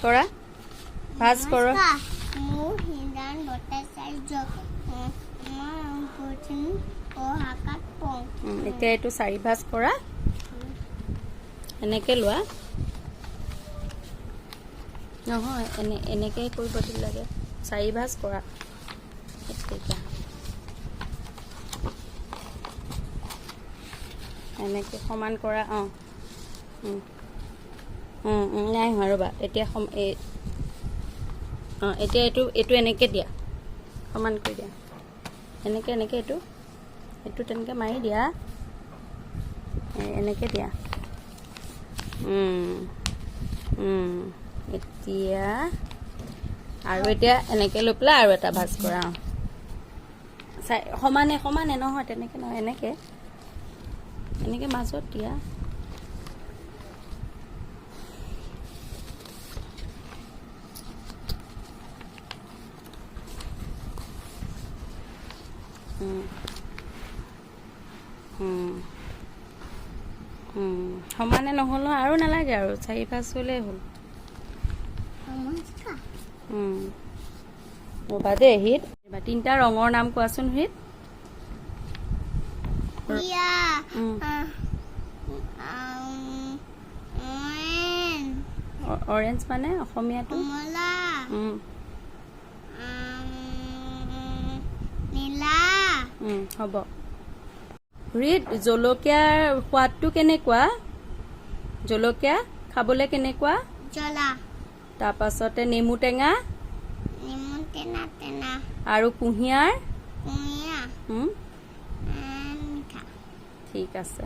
কৰা ভাজ কৰ মোৰ হিন্দান বটাচাৰ্য মই কোচিং পঢ়াকাত পওঁ এতিয়া এইটো 4 ভাজ কৰা এনেকৈ লোৱা নহয় এনেকৈ কৰিব দিব লাগে 4 ভাজ কৰা এতিয়া এনেকৈ সমান কৰা নাই হোৱা ৰ'বা এতিয়া এতিয়া এইটো এনেকৈ দিয়া সমান কৰি দিয়া এনেকৈ এইটো তেনেকৈ মাৰি দিয়া এনেকৈ দিয়া এতিয়া আৰু এতিয়া এনেকৈ লৈ পেলাই আৰু এটা ভাজ কৰা সমানে সমানে নহয় তেনেকৈ নহয় এনেকৈ মাজত দিয়া সমানে নহ'ল আৰু নালাগে আৰু 4 ভাজ হ'লেই হ'ল ৰ'বা দেই হিত 3টা ৰঙৰ নাম কোৱাচোন হিত অৰেঞ্জ মানে অসমীয়াটো নীলা হ'ব ৰিত জলকীয়াৰ সোৱাদটো কেনেকুৱা জলকীয়া খাবলৈ কেনেকুৱা জ্বলা তাৰপাছতে নেমু টেঙা টেঙা আৰু কুঁহিয়াৰ মিঠা ঠিক আছে